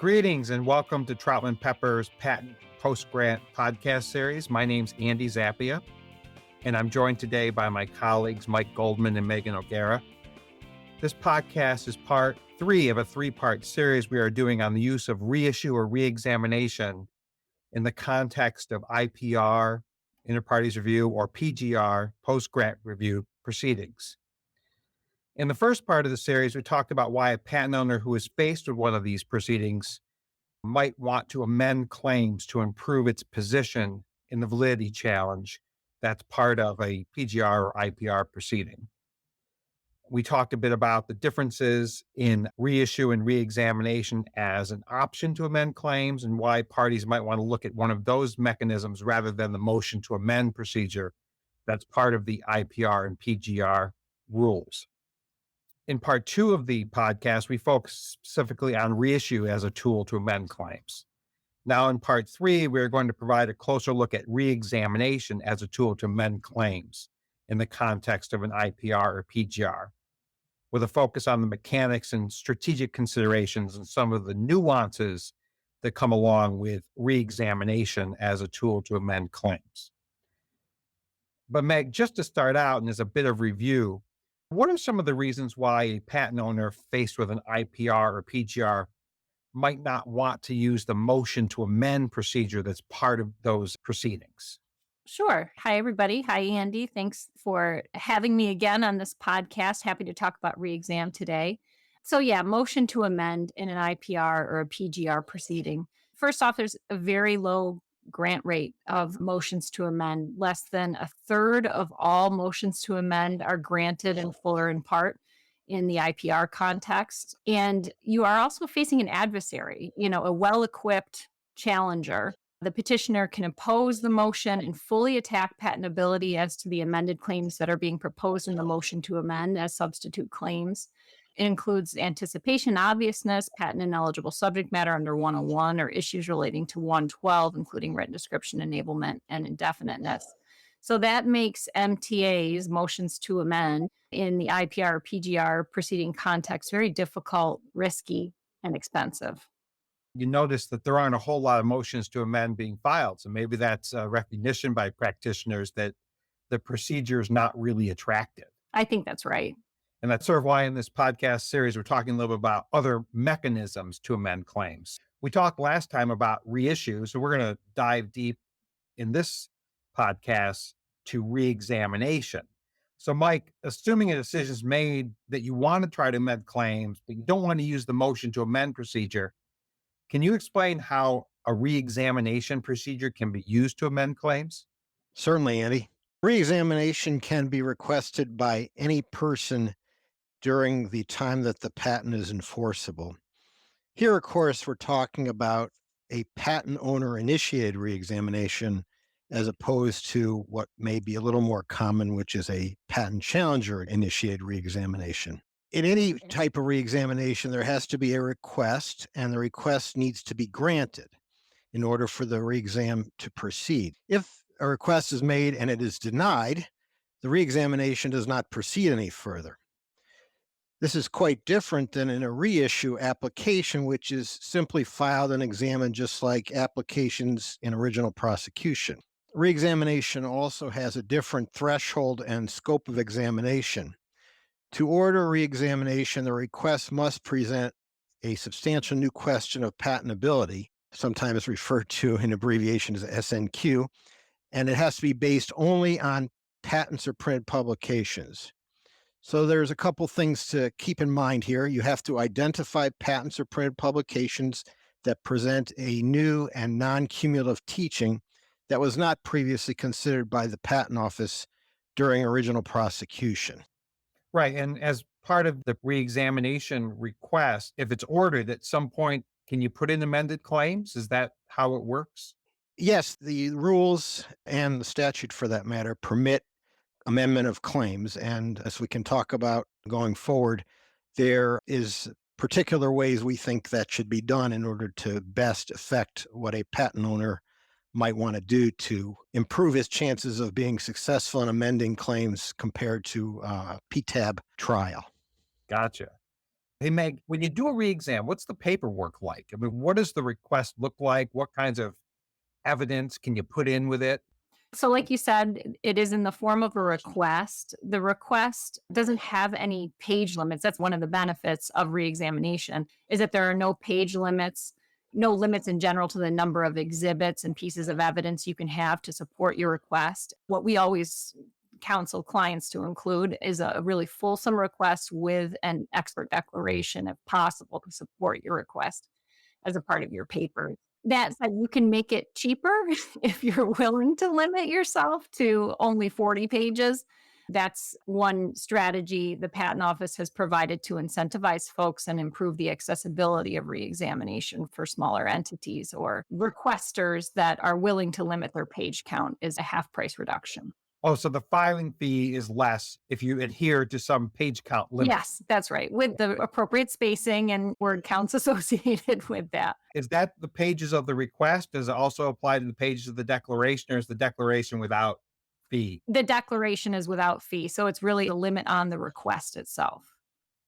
Greetings and welcome to Troutman Pepper's Patent Post-Grant podcast series. My name's Andy Zappia, and I'm joined today by my colleagues Mike Goldman and Megan O'Gara. This podcast is part 3 of a 3-part series we are doing on the use of reissue or reexamination in the context of IPR, inter-parties review, or PGR, post-grant review proceedings. In the first part of the series, we talked about why a patent owner who is faced with one of these proceedings might want to amend claims to improve its position in the validity challenge that's part of a PGR or IPR proceeding. We talked a bit about the differences in reissue and reexamination as an option to amend claims and why parties might want to look at one of those mechanisms rather than the motion to amend procedure that's part of the IPR and PGR rules. In part 2 of the podcast, we focus specifically on reissue as a tool to amend claims. Now in part 3, we're going to provide a closer look at reexamination as a tool to amend claims in the context of an IPR or PGR, with a focus on the mechanics and strategic considerations and some of the nuances that come along with reexamination as a tool to amend claims. But Meg, just to start out and as a bit of review, what are some of the reasons why a patent owner faced with an IPR or PGR might not want to use the motion to amend procedure that's part of those proceedings? Sure. Hi, everybody. Hi, Andy. Thanks for having me again on this podcast. Happy to talk about reexam today. So motion to amend in an IPR or a PGR proceeding. First off, there's a very low grant rate of motions to amend. Less than a third of all motions to amend are granted in full or in part in the IPR context. And you are also facing an adversary, a well-equipped challenger. The petitioner can oppose the motion and fully attack patentability as to the amended claims that are being proposed in the motion to amend as substitute claims. It includes anticipation, obviousness, patent ineligible subject matter under 101, or issues relating to 112, including written description, enablement, and indefiniteness. So that makes MTAs, motions to amend, in the IPR or PGR proceeding context very difficult, risky, and expensive. You notice that there aren't a whole lot of motions to amend being filed. So maybe that's a recognition by practitioners that the procedure is not really attractive. I think that's right. And that's sort of why in this podcast series, we're talking a little bit about other mechanisms to amend claims. We talked last time about reissue, so we're going to dive deep in this podcast to reexamination. So Mike, assuming a decision is made that you want to try to amend claims, but you don't want to use the motion to amend procedure, can you explain how a reexamination procedure can be used to amend claims? Certainly, Andy. Reexamination can be requested by any person during the time that the patent is enforceable. Here, of course, we're talking about a patent owner-initiated reexamination as opposed to what may be a little more common, which is a patent challenger-initiated reexamination. In any type of reexamination, there has to be a request, and the request needs to be granted in order for the reexam to proceed. If a request is made and it is denied, the reexamination does not proceed any further. This is quite different than in a reissue application, which is simply filed and examined just like applications in original prosecution. Reexamination also has a different threshold and scope of examination. To order reexamination, the request must present a substantial new question of patentability, sometimes referred to in abbreviation as SNQ, and it has to be based only on patents or printed publications. So there's a couple things to keep in mind here. You have to identify patents or printed publications that present a new and non-cumulative teaching that was not previously considered by the Patent Office during original prosecution. Right. And as part of the reexamination request, if it's ordered at some point, can you put in amended claims? Is that how it works? Yes, the rules and the statute for that matter permit amendment of claims. And as we can talk about going forward, there is particular ways we think that should be done in order to best affect what a patent owner might want to do to improve his chances of being successful in amending claims compared to PTAB trial. Gotcha. Hey, Meg, when you do a re-exam, what's the paperwork like? I mean, what does the request look like? What kinds of evidence can you put in with it? So, like you said, it is in the form of a request. The request doesn't have any page limits. That's one of the benefits of reexamination is that there are no page limits, no limits in general to the number of exhibits and pieces of evidence you can have to support your request. What we always counsel clients to include is a really fulsome request with an expert declaration, if possible, to support your request as a part of your paper. That said, you can make it cheaper if you're willing to limit yourself to only 40 pages. That's one strategy the Patent Office has provided to incentivize folks and improve the accessibility of reexamination for smaller entities or requesters that are willing to limit their page count is a half price reduction. Oh, so the filing fee is less if you adhere to some page count limit. Yes, that's right, with the appropriate spacing and word counts associated with that. Is that the pages of the request? Does it also apply to the pages of the declaration, or is the declaration without fee? The declaration is without fee, so it's really a limit on the request itself.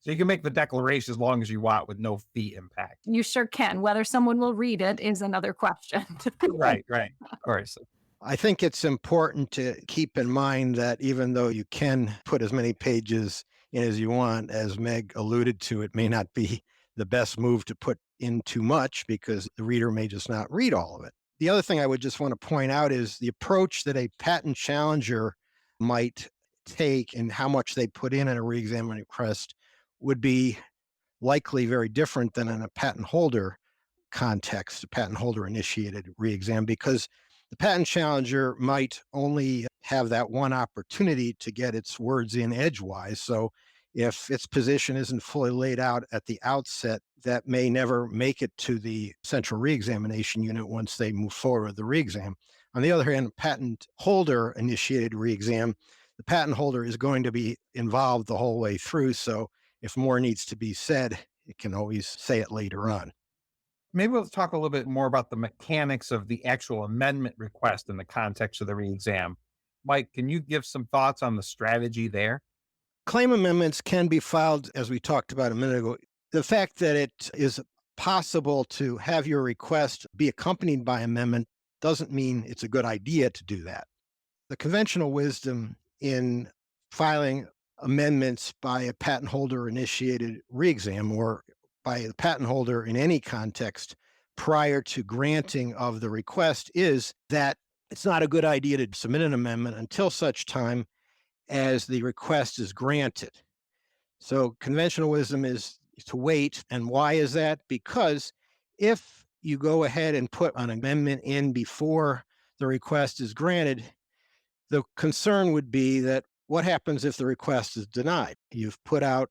So you can make the declaration as long as you want with no fee impact. You sure can. Whether someone will read it is another question. Right, of course. I think it's important to keep in mind that even though you can put as many pages in as you want, as Meg alluded to, it may not be the best move to put in too much because the reader may just not read all of it. The other thing I would just want to point out is the approach that a patent challenger might take and how much they put in a reexamination request would be likely very different than in a patent holder context, a patent holder initiated reexam, because the patent challenger might only have that one opportunity to get its words in edgewise. So if its position isn't fully laid out at the outset, that may never make it to the central reexamination unit once they move forward with the reexam. On the other hand, patent holder initiated reexam, the patent holder is going to be involved the whole way through. So if more needs to be said, it can always say it later on. Maybe we'll talk a little bit more about the mechanics of the actual amendment request in the context of the re-exam. Mike, can you give some thoughts on the strategy there? Claim amendments can be filed, as we talked about a minute ago. The fact that it is possible to have your request be accompanied by amendment doesn't mean it's a good idea to do that. The conventional wisdom in filing amendments by a patent holder initiated reexam or by the patent holder in any context prior to granting of the request is that it's not a good idea to submit an amendment until such time as the request is granted. So conventional wisdom is to wait. And why is that? Because if you go ahead and put an amendment in before the request is granted, the concern would be that what happens if the request is denied? You've put out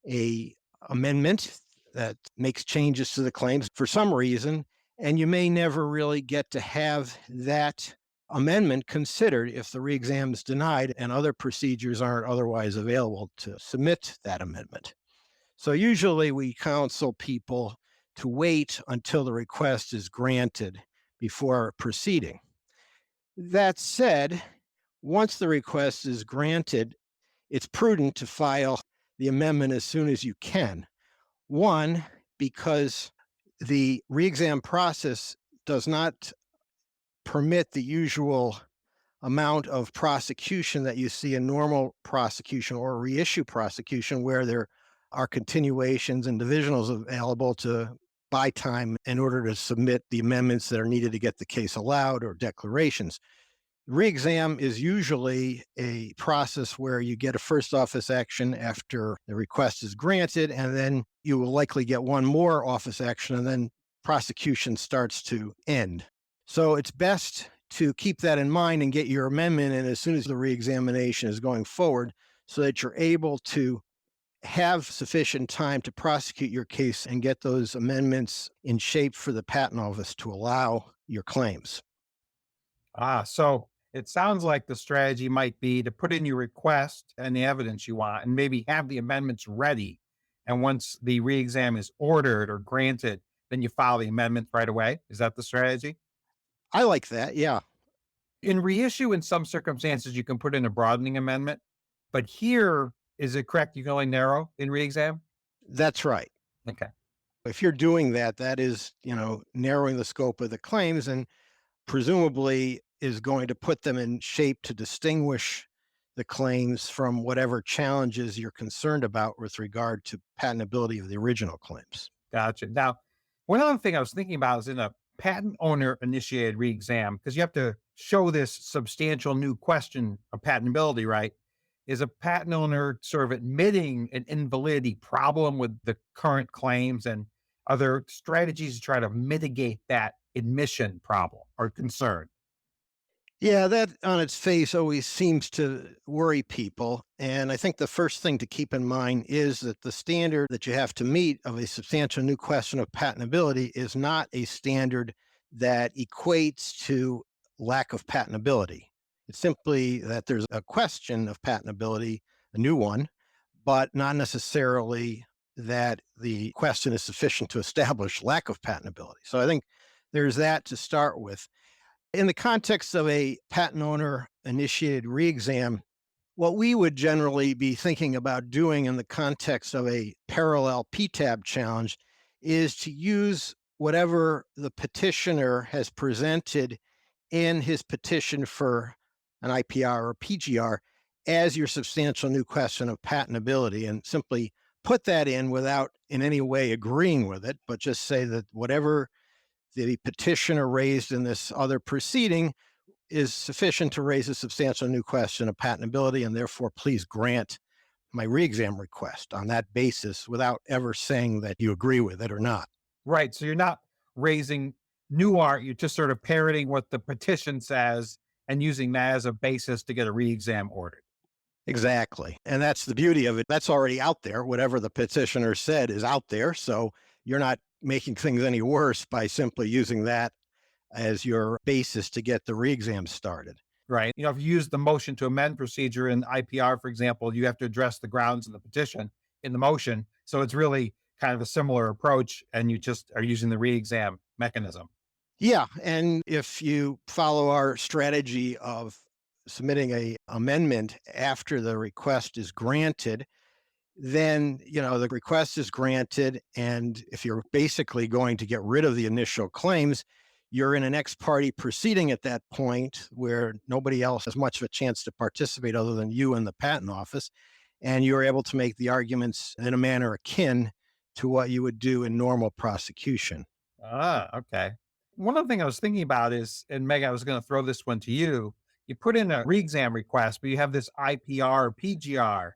a amendment that makes changes to the claims for some reason, and you may never really get to have that amendment considered if the reexam is denied and other procedures aren't otherwise available to submit that amendment. So usually we counsel people to wait until the request is granted before proceeding. That said, once the request is granted, it's prudent to file the amendment as soon as you can. One, because the reexam process does not permit the usual amount of prosecution that you see in normal prosecution or reissue prosecution, where there are continuations and divisionals available to buy time in order to submit the amendments that are needed to get the case allowed or declarations. Reexam is usually a process where you get a first office action after the request is granted, and then you will likely get one more office action, and then prosecution starts to end. So it's best to keep that in mind and get your amendment in as soon as the reexamination is going forward so that you're able to have sufficient time to prosecute your case and get those amendments in shape for the patent office to allow your claims. So it sounds like the strategy might be to put in your request and the evidence you want and maybe have the amendments ready. And once the re-exam is ordered or granted, then you file the amendment right away. Is that the strategy? I like that. Yeah. In reissue, in some circumstances, you can put in a broadening amendment. But here, is it correct? You can only narrow in re-exam? That's right. Okay. If you're doing that, that is, narrowing the scope of the claims and presumably is going to put them in shape to distinguish the claims from whatever challenges you're concerned about with regard to patentability of the original claims. Gotcha. Now, one other thing I was thinking about is in a patent owner initiated re-exam, because you have to show this substantial new question of patentability, right? Is a patent owner sort of admitting an invalidity problem with the current claims, and are there strategies to try to mitigate that admission problem or concern? Yeah, that on its face always seems to worry people. And I think the first thing to keep in mind is that the standard that you have to meet of a substantial new question of patentability is not a standard that equates to lack of patentability. It's simply that there's a question of patentability, a new one, but not necessarily that the question is sufficient to establish lack of patentability. So I think there's that to start with. In the context of a patent owner initiated re-exam, what we would generally be thinking about doing in the context of a parallel PTAB challenge is to use whatever the petitioner has presented in his petition for an IPR or PGR as your substantial new question of patentability, and simply put that in without in any way agreeing with it, but just say that whatever the petitioner raised in this other proceeding is sufficient to raise a substantial new question of patentability, and therefore please grant my re-exam request on that basis without ever saying that you agree with it or not. Right. So you're not raising new art, you're just sort of parroting what the petition says and using that as a basis to get a re-exam ordered. Exactly. And that's the beauty of it. That's already out there. Whatever the petitioner said is out there. So you're not making things any worse by simply using that as your basis to get the re-exam started. Right. If you use the motion to amend procedure in IPR, for example, you have to address the grounds in the petition in the motion. So it's really kind of a similar approach, and you just are using the re-exam mechanism. Yeah, and if you follow our strategy of submitting a amendment after the request is granted, then, the request is granted. And if you're basically going to get rid of the initial claims, you're in an ex parte proceeding at that point where nobody else has much of a chance to participate other than you and the patent office. And you're able to make the arguments in a manner akin to what you would do in normal prosecution. Ah, okay. One other thing I was thinking about is, and Meg, I was going to throw this one to you. You put in a re-exam request, but you have this IPR or PGR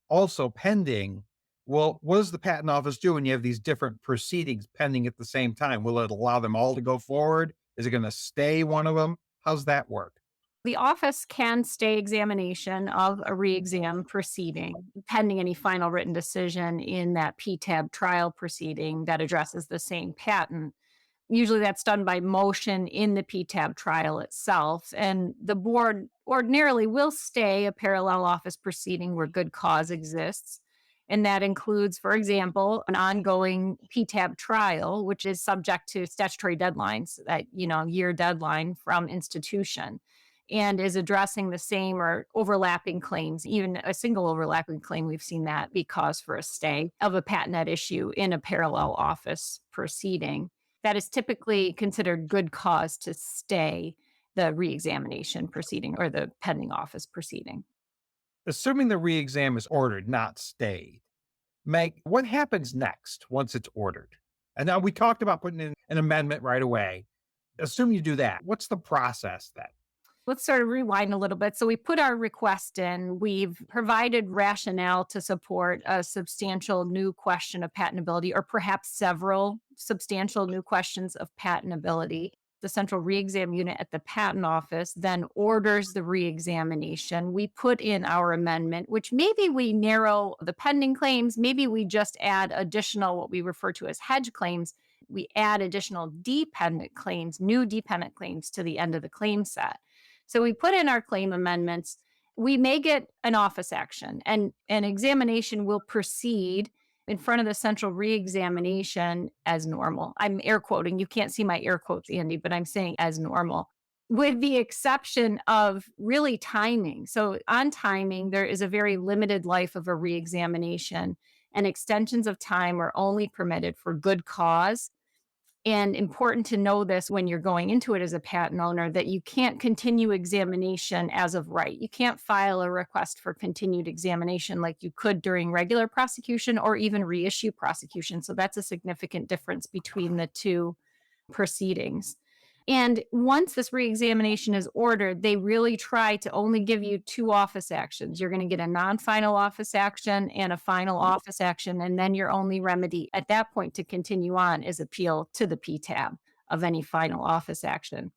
also pending. Well, what does the patent office do when you have these different proceedings pending at the same time? Will it allow them all to go forward? Is it going to stay one of them? How's that work? The office can stay examination of a re-exam proceeding pending any final written decision in that PTAB trial proceeding that addresses the same patent. Usually that's done by motion in the PTAB trial itself. And the board ordinarily will stay a parallel office proceeding where good cause exists. And that includes, for example, an ongoing PTAB trial, which is subject to statutory deadlines, that, year deadline from institution, and is addressing the same or overlapping claims. Even a single overlapping claim, we've seen that be cause for a stay of a patent at issue in a parallel office proceeding. That is typically considered good cause to stay the re-examination proceeding or the pending office proceeding. Assuming the re-exam is ordered, not stayed, Meg, what happens next once it's ordered? And now we talked about putting in an amendment right away. Assume you do that. What's the process then? Let's sort of rewind a little bit. So we put our request in. We've provided rationale to support a substantial new question of patentability, or perhaps several substantial new questions of patentability. The central re-exam unit at the patent office then orders the re-examination. We put in our amendment, which maybe we narrow the pending claims. Maybe we just add additional, what we refer to as hedge claims. We add additional dependent claims, new dependent claims to the end of the claim set. So we put in our claim amendments. We may get an office action, and an examination will proceed in front of the central re-examination as normal. I'm air quoting. You can't see my air quotes, Andy, but I'm saying as normal, with the exception of really timing. So on timing, there is a very limited life of a re-examination. and extensions of time are only permitted for good cause. And important to know this when you're going into it as a patent owner, that you can't continue examination as of right. You can't file a request for continued examination like you could during regular prosecution or even reissue prosecution. So that's a significant difference between the two proceedings. And once this reexamination is ordered, they really try to only give you two office actions. You're going to get a non-final office action and a final office action. And then your only remedy at that point to continue on is appeal to the PTAB of any final office action.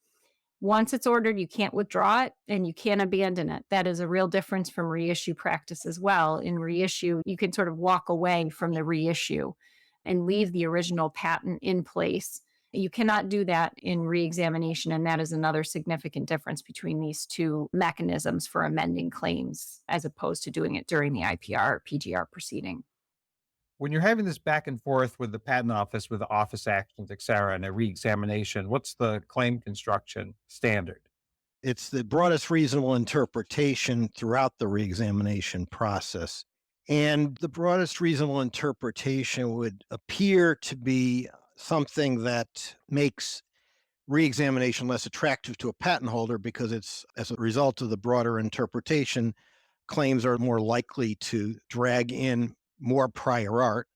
Once it's ordered, you can't withdraw it and you can't abandon it. That is a real difference from reissue practice as well. In reissue, you can sort of walk away from the reissue and leave the original patent in place. You cannot do that in reexamination, and that is another significant difference between these two mechanisms for amending claims as opposed to doing it during the IPR or PGR proceeding. When you're having this back and forth with the patent office, with the office actions, et cetera, and a reexamination, what's the claim construction standard? It's the broadest reasonable interpretation throughout the reexamination process. And the broadest reasonable interpretation would appear to be something that makes reexamination less attractive to a patent holder because it's as a result of the broader interpretation, claims are more likely to drag in more prior art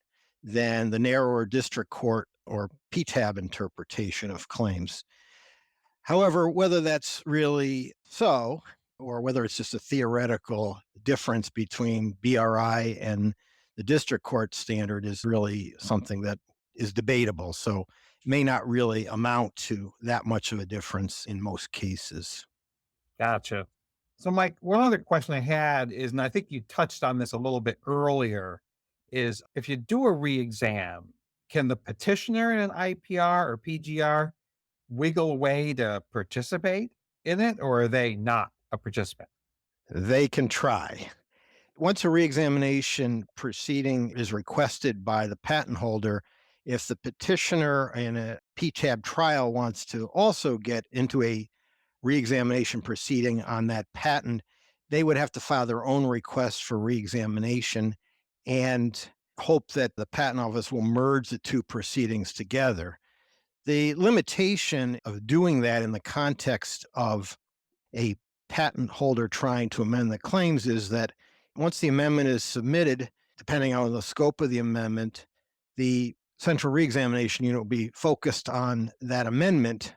than the narrower district court or PTAB interpretation of claims. However, whether that's really so, or whether it's just a theoretical difference between BRI and the district court standard is really something that is debatable. So it may not really amount to that much of a difference in most cases. Gotcha. So, Mike, one other question I had is, and I think you touched on this a little bit earlier, is if you do a re-exam, can the petitioner in an IPR or PGR wiggle away to participate in it, or are they not a participant? They can try. Once a reexamination proceeding is requested by the patent holder, if the petitioner in a PTAB trial wants to also get into a reexamination proceeding on that patent, they would have to file their own request for reexamination and hope that the patent office will merge the two proceedings together. The limitation of doing that in the context of a patent holder trying to amend the claims is that once the amendment is submitted, depending on the scope of the amendment, the central reexamination unit will be focused on that amendment,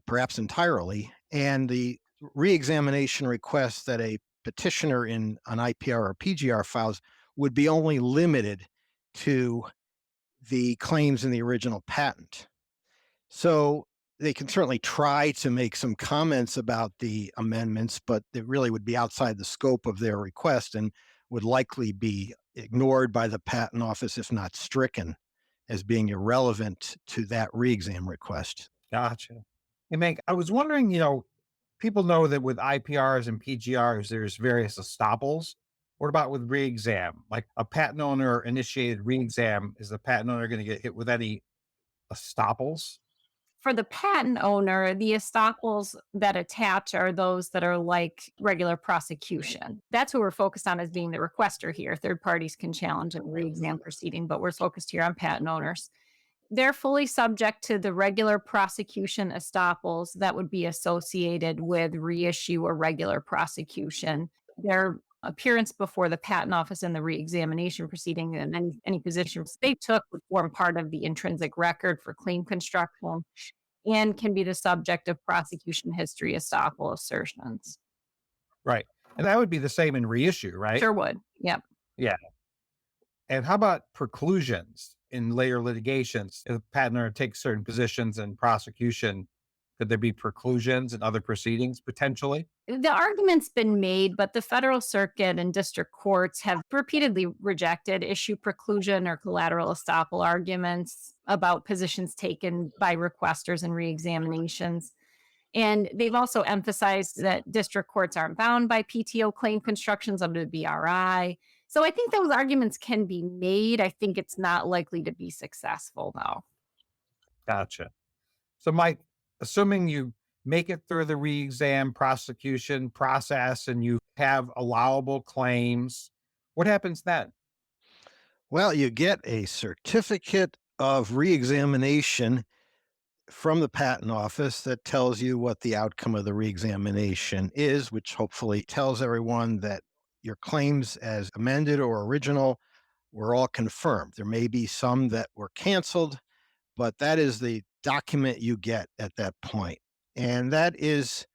perhaps entirely, and the reexamination request that a petitioner in an IPR or PGR files would be only limited to the claims in the original patent. So they can certainly try to make some comments about the amendments, but it really would be outside the scope of their request and would likely be ignored by the patent office, if not stricken, as being irrelevant to that reexam request. Gotcha. Hey, Mike, I was wondering, people know that with IPRs and PGRs, there's various estoppels. What about with re-exam? Like a patent owner initiated re-exam, is the patent owner going to get hit with any estoppels? For the patent owner, the estoppels that attach are those that are like regular prosecution. That's who we're focused on as being the requester here. Third parties can challenge a re-exam proceeding, but we're focused here on patent owners. They're fully subject to the regular prosecution estoppels that would be associated with reissue or regular prosecution. Their appearance before the patent office in the reexamination proceeding and any positions they took would form part of the intrinsic record for claim construction and can be the subject of prosecution history estoppel assertions. Right. And that would be the same in reissue, right? Sure would. Yep. Yeah. And how about preclusions in later litigations? If a patent owner takes certain positions in prosecution, could there be preclusions in other proceedings potentially? The argument's been made, but the Federal Circuit and district courts have repeatedly rejected issue preclusion or collateral estoppel arguments about positions taken by requesters in reexaminations. And they've also emphasized that district courts aren't bound by PTO claim constructions under the BRI. So I think those arguments can be made. I think it's not likely to be successful, though. Gotcha. So, Mike, assuming you make it through the re-exam prosecution process and you have allowable claims, what happens then? Well, you get a certificate of reexamination from the patent office that tells you what the outcome of the reexamination is, which hopefully tells everyone that your claims as amended or original were all confirmed. There may be some that were canceled, but that is the document you get at that point. And that is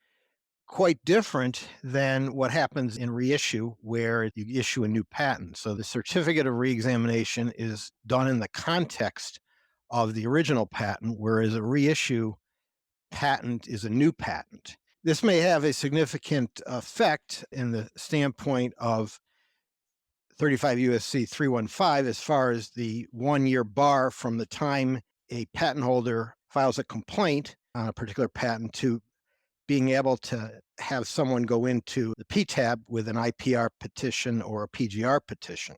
quite different than what happens in reissue, where you issue a new patent. So the certificate of reexamination is done in the context of the original patent, whereas a reissue patent is a new patent. This may have a significant effect in the standpoint of 35 USC 315 as far as the 1 year bar from the time a patent holder files a complaint on a particular patent to being able to have someone go into the PTAB with an IPR petition or a PGR petition.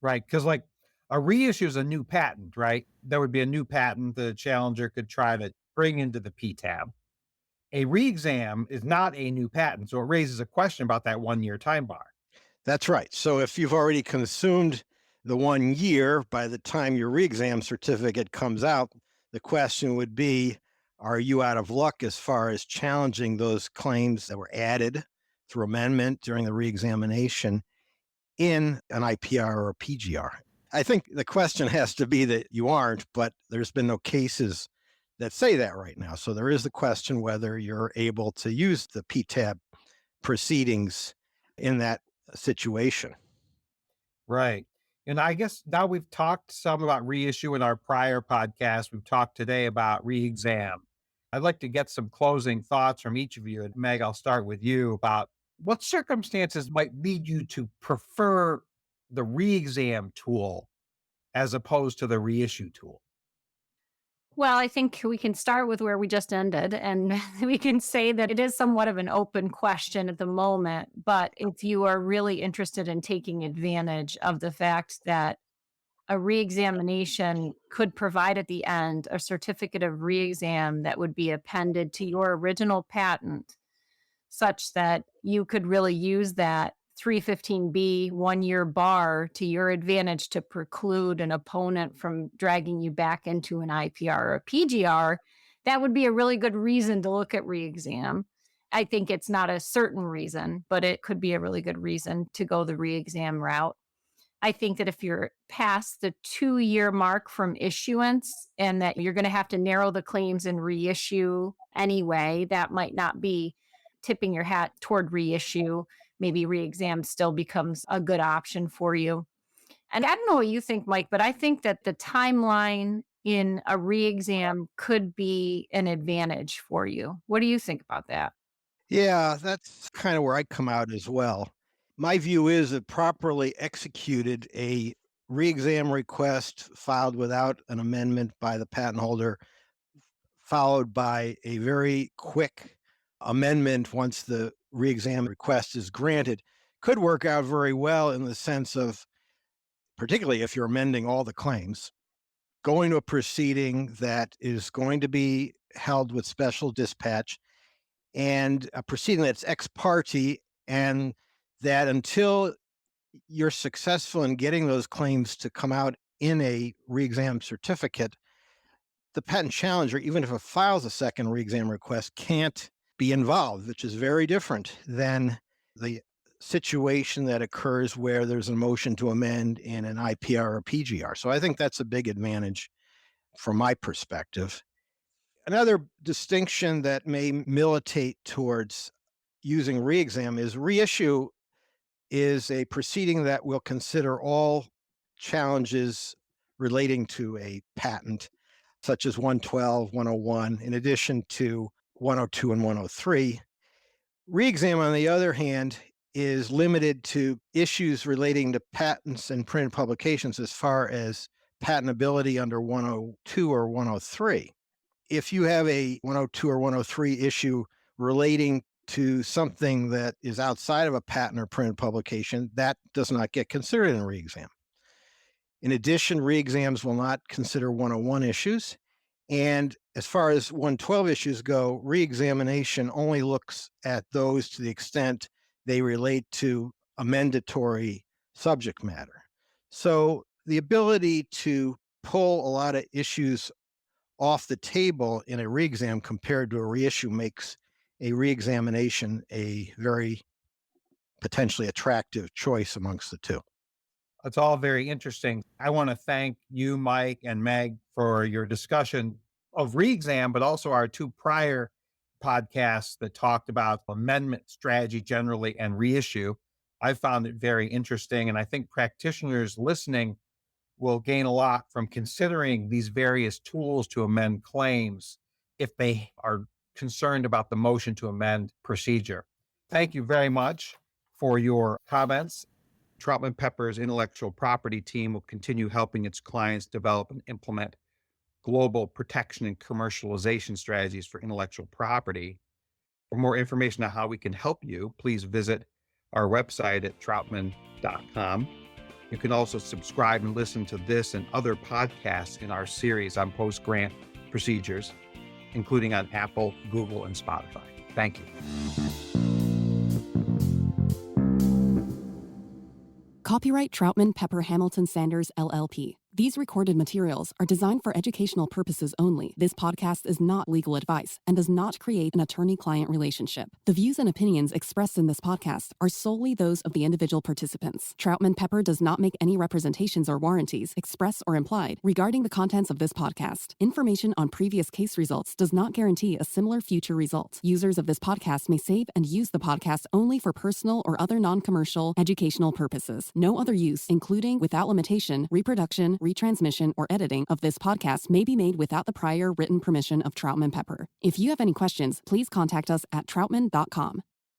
Right. Because, like, a reissue is a new patent, right? There would be a new patent the challenger could try to bring into the PTAB. A reexam is not a new patent. So it raises a question about that 1 year time bar. That's right. So if you've already consumed the 1 year by the time your reexam certificate comes out, the question would be, are you out of luck as far as challenging those claims that were added through amendment during the reexamination in an IPR or a PGR? I think the question has to be that you aren't, but there's been no cases that say that right now. So there is the question whether you're able to use the PTAB proceedings in that situation. Right. And I guess now we've talked some about reissue in our prior podcast. We've talked today about reexam. I'd like to get some closing thoughts from each of you. And Meg, I'll start with you about what circumstances might lead you to prefer the reexam tool as opposed to the reissue tool. Well, I think we can start with where we just ended, and we can say that it is somewhat of an open question at the moment. But if you are really interested in taking advantage of the fact that a reexamination could provide at the end a certificate of reexam that would be appended to your original patent, such that you could really use that 315B 1 year bar to your advantage to preclude an opponent from dragging you back into an IPR or a PGR, that would be a really good reason to look at reexam. I think it's not a certain reason, but it could be a really good reason to go the reexam route. I think that if you're past the 2 year mark from issuance and that you're going to have to narrow the claims and reissue anyway, that might not be tipping your hat toward reissue. Maybe reexam still becomes a good option for you. And I don't know what you think, Mike, but I think that the timeline in a reexam could be an advantage for you. What do you think about that? Yeah, that's kind of where I come out as well. My view is that properly executed, a reexam request filed without an amendment by the patent holder, followed by a very quick amendment once the reexam request is granted, could work out very well in the sense of, particularly if you're amending all the claims, going to a proceeding that is going to be held with special dispatch and a proceeding that's ex parte, and that until you're successful in getting those claims to come out in a reexam certificate, the patent challenger, even if it files a second reexam request, can't be involved, which is very different than the situation that occurs where there's a motion to amend in an IPR or PGR. So I think that's a big advantage from my perspective. Another distinction that may militate towards using reexam is reissue is a proceeding that will consider all challenges relating to a patent, such as 112, 101, in addition to 102 and 103. Reexam, on the other hand, is limited to issues relating to patents and printed publications as far as patentability under 102 or 103. If you have a 102 or 103 issue relating to something that is outside of a patent or printed publication, that does not get considered in a reexam. In addition, reexams will not consider 101 issues. And as far as 112 issues go, reexamination only looks at those to the extent they relate to a mandatory subject matter. So the ability to pull a lot of issues off the table in a reexam compared to a reissue makes a reexamination a very potentially attractive choice amongst the two. It's all very interesting. I want to thank you, Mike and Meg, for your discussion of reexam, but also our two prior podcasts that talked about amendment strategy generally and reissue. I found it very interesting. And I think practitioners listening will gain a lot from considering these various tools to amend claims if they are concerned about the motion to amend procedure. Thank you very much for your comments. Troutman Pepper's intellectual property team will continue helping its clients develop and implement global protection and commercialization strategies for intellectual property. For more information on how we can help you, please visit our website at troutman.com. You can also subscribe and listen to this and other podcasts in our series on post-grant procedures, including on Apple, Google, and Spotify. Thank you. Copyright Troutman Pepper Hamilton Sanders, LLP. These recorded materials are designed for educational purposes only. This podcast is not legal advice and does not create an attorney-client relationship. The views and opinions expressed in this podcast are solely those of the individual participants. Troutman Pepper does not make any representations or warranties, express or implied, regarding the contents of this podcast. Information on previous case results does not guarantee a similar future result. Users of this podcast may save and use the podcast only for personal or other non-commercial educational purposes. No other use, including, without limitation, reproduction, retransmission, or editing of this podcast may be made without the prior written permission of Troutman Pepper. If you have any questions, please contact us at troutman.com.